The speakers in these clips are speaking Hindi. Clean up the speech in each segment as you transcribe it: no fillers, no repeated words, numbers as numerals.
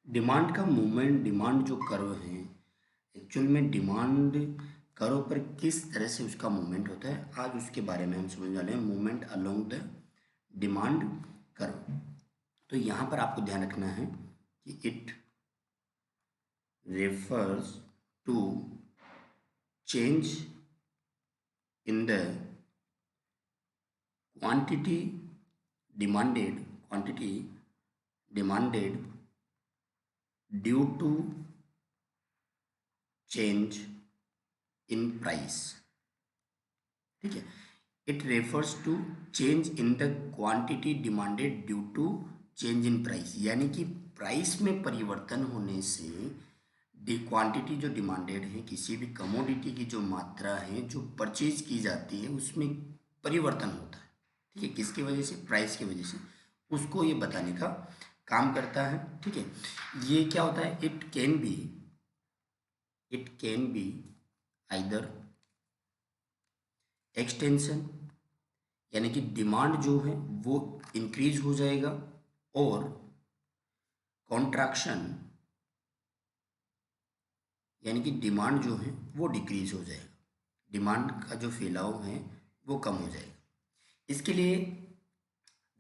डिमांड का मूवमेंट, डिमांड जो कर्व है, एक्चुअल में डिमांड कर्व पर किस तरह से उसका मूवमेंट होता है, आज उसके बारे में हम समझने वाले हैं। Movement along the demand curve. तो यहाँ पर आपको ध्यान रखना है कि it refers to change in the quantity quantity demanded due to change in price. ठीक है, it refers to change in the quantity demanded due to change in price, यानी कि प्राइस में परिवर्तन होने से क्वांटिटी जो डिमांडेड है, किसी भी कमोडिटी की जो मात्रा है जो परचेज की जाती है उसमें परिवर्तन होता है। ठीक है, किसकी वजह से? प्राइस की वजह से। उसको ये बताने का काम करता है। ठीक है, ये क्या होता है? It can be either extension, यानी कि डिमांड जो है वो इंक्रीज हो जाएगा, और कॉन्ट्रैक्शन, यानी कि डिमांड जो है वो डिक्रीज हो जाएगा। डिमांड का जो फैलाव है वो कम हो जाएगा। इसके लिए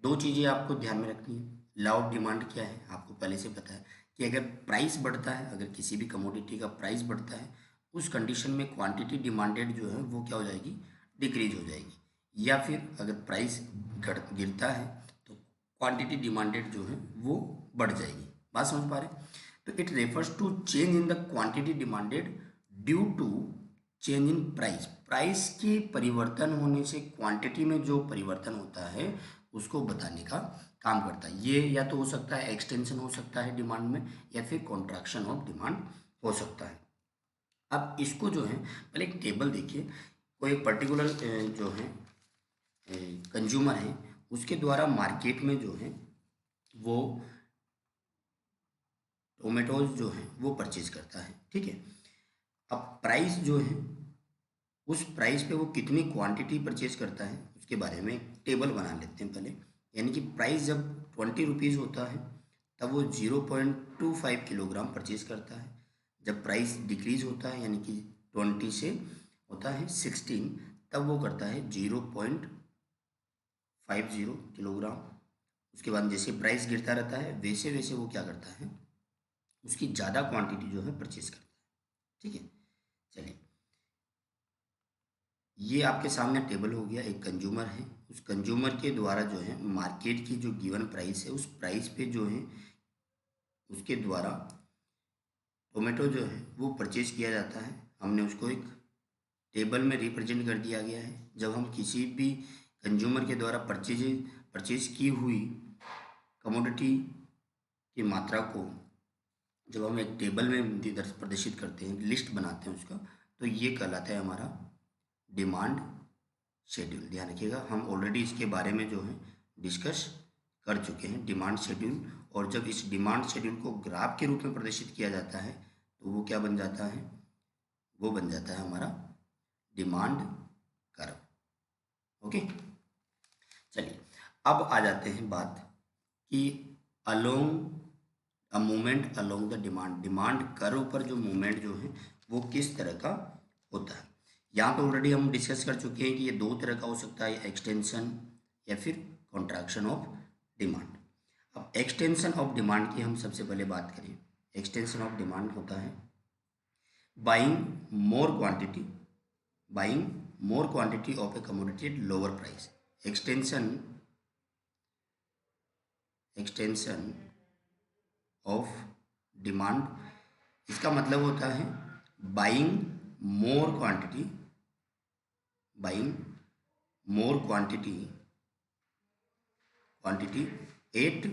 दो चीज़ें आपको ध्यान में रखनी है। लॉ ऑफ डिमांड क्या है, आपको पहले से पता है कि अगर प्राइस बढ़ता है, अगर किसी भी कमोडिटी का प्राइस बढ़ता है, उस कंडीशन में क्वांटिटी डिमांडेड जो है वो क्या हो जाएगी? डिक्रीज हो जाएगी। या फिर अगर प्राइस गिरता है तो क्वांटिटी डिमांडेड जो है वो बढ़ जाएगी। बात समझ पा रहे हैं? तो it refers to change in the quantity demanded due to change in price. Price के परिवर्तन होने से क्वांटिटी में जो परिवर्तन होता है उसको बताने का काम करता है। ये या तो हो सकता है एक्सटेंशन हो सकता है डिमांड में, या फिर कॉन्ट्रैक्शन ऑफ डिमांड हो सकता है। अब इसको जो है पहले एक टेबल देखिए। कोई एक पर्टिकुलर जो है कंज्यूमर है, उसके द्वारा मार्केट में जो है वो टोमेटोज जो है वो परचेज करता है। ठीक है, अब प्राइस जो है, उस प्राइस पे वो कितनी क्वांटिटी परचेज करता है उसके बारे में एक टेबल बना लेते हैं पहले। यानी कि प्राइस जब 20 रुपीज़ होता है तब वो 0.25 किलोग्राम परचेज करता है। जब प्राइस डिक्रीज होता है, यानी कि 20 से होता है 16, तब वो करता है 0.50 किलोग्राम। उसके बाद जैसे प्राइस गिरता रहता है वैसे वैसे वो क्या करता है, उसकी ज़्यादा क्वांटिटी जो है परचेज करता है। ठीक है, चलिए, ये आपके सामने टेबल हो गया। एक कंज्यूमर है, उस कंज्यूमर के द्वारा जो है मार्केट की जो गिवन प्राइस है उस प्राइस पे जो है उसके द्वारा टोमेटो जो है वो परचेज किया जाता है। हमने उसको एक टेबल में रिप्रेजेंट कर दिया गया है। जब हम किसी भी कंज्यूमर के द्वारा परचेज की हुई कमोडिटी की मात्रा को जब हम एक टेबल में प्रदर्शित करते हैं, लिस्ट बनाते हैं उसका, तो ये कहलाता है हमारा डिमांड शेड्यूल। ध्यान रखिएगा, हम ऑलरेडी इसके बारे में जो है डिस्कस कर चुके हैं, डिमांड शेड्यूल। और जब इस डिमांड शेड्यूल को ग्राफ के रूप में प्रदर्शित किया जाता है तो वो क्या बन जाता है? वो बन जाता है हमारा डिमांड कर्व। ओके, चलिए, अब आ जाते हैं बात कि along a movement along the demand curve पर जो मूवमेंट जो है वो किस तरह का होता है। यहाँ पे ऑलरेडी हम डिस्कस कर चुके हैं कि ये दो तरह का हो सकता है, एक्सटेंशन या फिर कॉन्ट्रैक्शन ऑफ डिमांड। अब एक्सटेंशन ऑफ डिमांड की हम सबसे पहले बात करें। एक्सटेंशन ऑफ डिमांड होता है buying more quantity buying more quantity of A commodity eight lower price. Extension of demand, इसका मतलब होता है buying more quantity buying more quantity at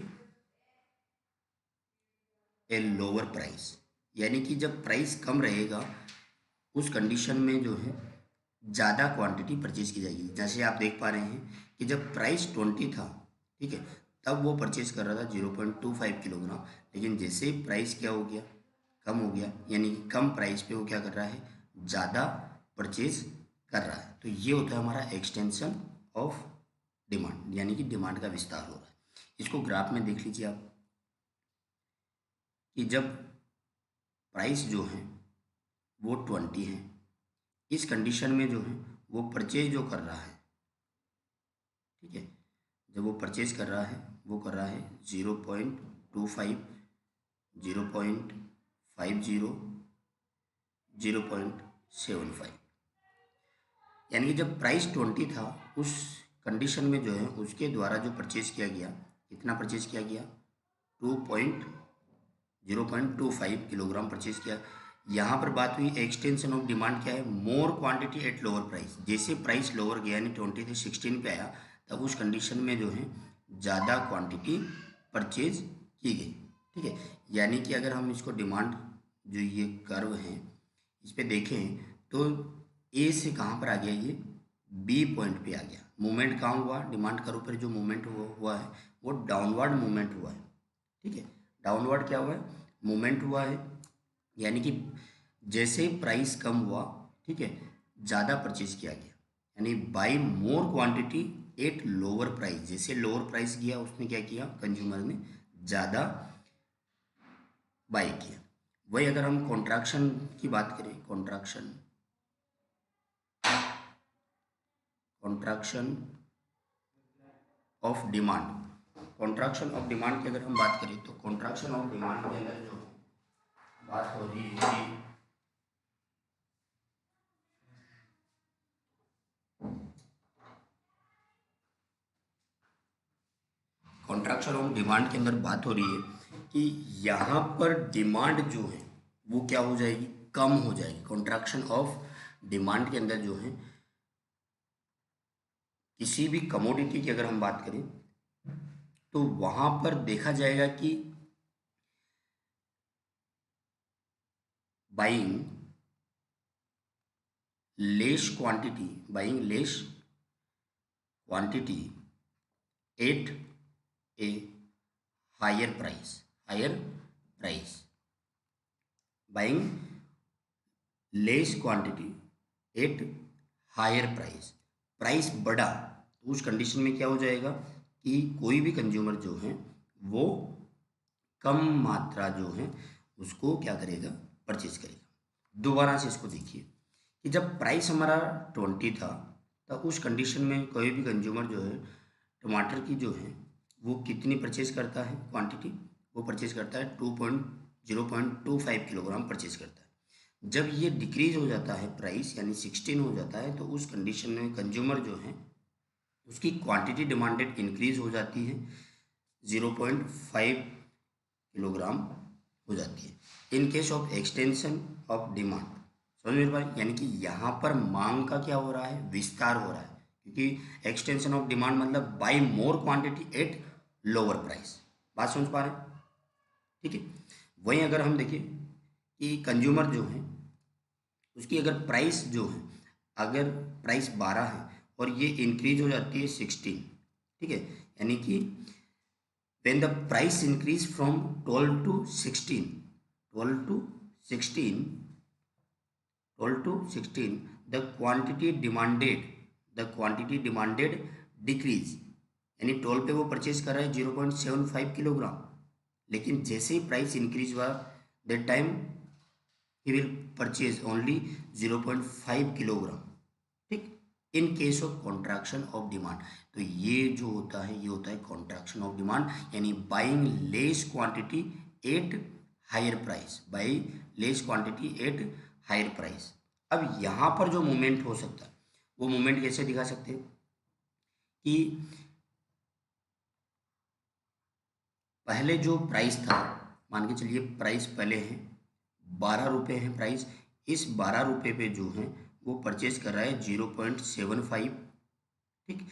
a lower price. यानी कि जब प्राइस कम रहेगा उस कंडीशन में जो है ज़्यादा क्वांटिटी परचेज की जाएगी। जैसे आप देख पा रहे हैं कि जब प्राइस 20 था, ठीक है, तब वो परचेज कर रहा था 0.25 किलोग्राम। लेकिन जैसे ही प्राइस क्या हो गया, कम हो गया, यानी कि कम प्राइस पे वो क्या कर रहा है, ज़्यादा परचेज कर रहा है। तो ये होता है हमारा एक्सटेंशन ऑफ डिमांड, यानी कि डिमांड का विस्तार हो रहा है। इसको ग्राफ में देख लीजिए आप। कि जब प्राइस जो है वो 20 है, इस कंडीशन में जो है वो परचेज जो कर रहा है, ठीक है, जब वो परचेज कर रहा है वो कर रहा है 0.25, 0.50, 0.75, यानी कि जब प्राइस 20 था उस कंडीशन में जो है उसके द्वारा जो परचेज किया गया, कितना परचेज किया गया, 0.25 किलोग्राम परचेज किया। यहाँ पर बात हुई एक्सटेंशन ऑफ डिमांड क्या है, मोर क्वांटिटी एट लोअर प्राइस। जैसे प्राइस लोअर गया यानी 20 से 16 पे आया, तब उस कंडीशन में जो है ज़्यादा क्वांटिटी परचेज की गई, ठीक है। यानी कि अगर हम इसको डिमांड जो ये कर्व है इस पर देखें तो ए से कहाँ पर आ गया, ये बी पॉइंट पे आ गया। मूवमेंट कहाँ हुआ, डिमांड कर्व पर जो मूवमेंट हुआ है वो डाउनवर्ड मूवमेंट हुआ है, ठीक है। डाउनवर्ड क्या हुआ है, मूवमेंट हुआ है, यानी कि जैसे प्राइस कम हुआ, ठीक है, ज़्यादा परचेज किया गया, यानी by more quantity at lower price. जैसे लोअर प्राइस गया उसने क्या किया, कंज्यूमर ने ज़्यादा बाई किया। वही अगर हम कॉन्ट्रैक्शन की बात करें, contraction of demand, contraction of demand की अगर हम बात करें तो कॉन्ट्रैक्शन ऑफ डिमांड के अंदर जो बात हो रही है कि कॉन्ट्रैक्शन ऑफ डिमांड के अंदर बात हो रही है कि यहाँ पर डिमांड जो है वो क्या हो जाएगी, कम हो जाएगी। कॉन्ट्रैक्शन ऑफ डिमांड के अंदर जो है किसी भी कमोडिटी की अगर हम बात करें तो वहाँ पर देखा जाएगा कि buying less quantity, buying less quantity at a higher price, higher price, buying less quantity at higher price. Price बढ़ा तो उस कंडीशन में क्या हो जाएगा कि कोई भी कंज्यूमर जो है वो कम मात्रा जो है उसको क्या करेगा, परचेज करेगा। दोबारा से इसको देखिए कि जब प्राइस हमारा 20 था तब उस कंडीशन में कोई भी कंज्यूमर जो है टमाटर की जो है वो कितनी परचेज करता है, क्वांटिटी वो परचेज करता है 0.25 किलोग्राम परचेज करता है। जब ये डिक्रीज हो जाता है प्राइस यानी 16 हो जाता है तो उस कंडीशन में कंज्यूमर जो है उसकी क्वांटिटी डिमांडेड इंक्रीज हो जाती है, 0.5 किलोग्राम हो जाती है। इन case of extension of demand, समझ मेरे भाई, यानी कि यहाँ पर मांग का क्या हो रहा है, विस्तार हो रहा है, क्योंकि एक्सटेंशन ऑफ डिमांड मतलब by more quantity at lower price. बात समझ पा रहे हैं, ठीक है। वहीं अगर हम देखें कि कंज्यूमर जो है उसकी अगर प्राइस जो है, अगर प्राइस 12 है और ये इंक्रीज हो जाती है 16, ठीक है, यानी कि when the price increase from 12 to 16, 12 to 16, 12 to 16, the quantity demanded decrease, यानी 12 पे वो परचेज कर रहा है 0.75 किलोग्राम, लेकिन जैसे ही प्राइस इंक्रीज हुआ that time he will purchase only 0.5 kilogram, ठीक। In case of contraction of demand, तो ये जो होता है ये होता है कॉन्ट्रैक्शन ऑफ डिमांड, यानी buying less quantity at higher price, buy less quantity at higher price. अब यहाँ पर जो मूवमेंट हो सकता है वो मूवमेंट कैसे दिखा सकते हैं कि पहले जो प्राइस था, मान के चलिए प्राइस पहले है 12 रुपये है प्राइस, इस 12 रुपये पे जो है वो परचेज कर रहा है 0.75, ठीक।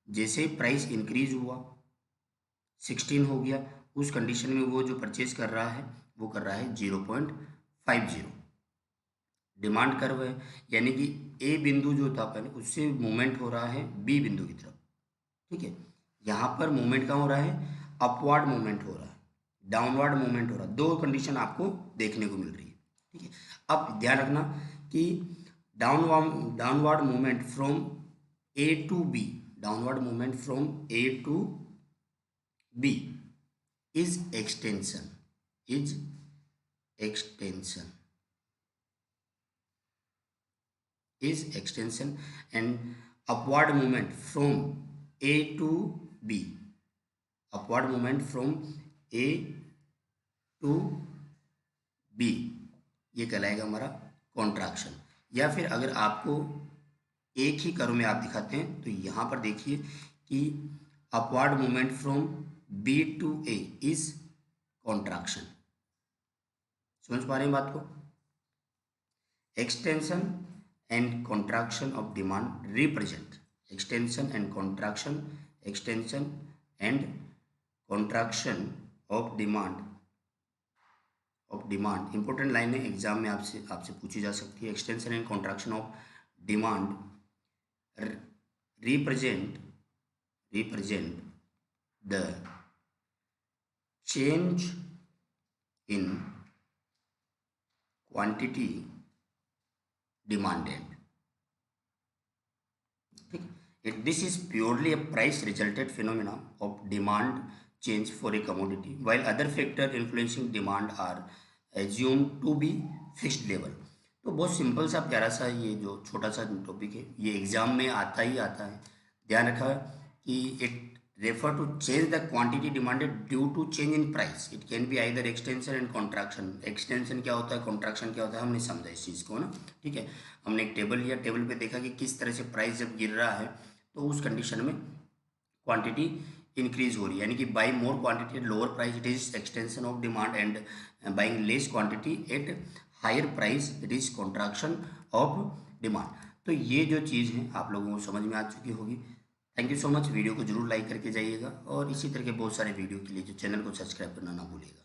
जैसे प्राइस इंक्रीज हुआ 16 हो गया, उस कंडीशन में वो जो परचेज कर रहा है वो कर रहा है 0.50। डिमांड कर्व है, यानी कि ए बिंदु जो था पहले उससे मूवमेंट हो रहा है बी बिंदु की तरफ, ठीक है। यहाँ पर मूवमेंट कहाँ हो रहा है, अपवर्ड मूवमेंट हो रहा है, डाउनवर्ड मूवमेंट हो रहा है। दो कंडीशन आपको देखने को मिल रही है, ठीक है। अब ध्यान रखना कि downward movement from A to B, downward movement from A to B is extension, is extension and upward movement from A to B, upward movement from A to B, ये कहलाएगा हमारा कॉन्ट्रैक्शन। या फिर अगर आपको एक ही कर्व में आप दिखाते हैं तो यहाँ पर देखिए कि upward movement from B to A is contraction. समझ पा रहे हैं बात को? Extension and contraction of demand represent, extension and contraction, extension and contraction of demand, important line है, एग्जाम में आपसे पूछी जा सकती है। Extension and contraction of demand represent the change in quantity demanded. This is purely a price resulted phenomena of demand change for a commodity, while other factors influencing demand are assumed to be fixed level. तो बहुत सिंपल सा प्यारा सा ये जो छोटा सा टॉपिक है, ये एग्जाम में आता ही आता है। ध्यान रखा कि it refer to change the quantity demanded due to change in price. It can be either extension and contraction. Extension क्या होता है, कॉन्ट्रैक्शन क्या होता है, हमने समझा इस चीज़ को ना। ठीक है, हमने एक टेबल लिया, टेबल पे देखा कि किस तरह से प्राइस जब गिर रहा है तो उस कंडीशन में क्वांटिटी इंक्रीज हो रही है, यानी कि buy more quantity at lower price it is extension of demand, and buying less quantity at higher price it is contraction of demand. तो ये जो चीज़ है आप लोगों को समझ में आ चुकी होगी। Thank you so much. Video को जरूर लाइक करके जाइएगा और इसी तरह के बहुत सारे वीडियो के लिए जो चैनल को सब्सक्राइब करना ना भूलिएगा।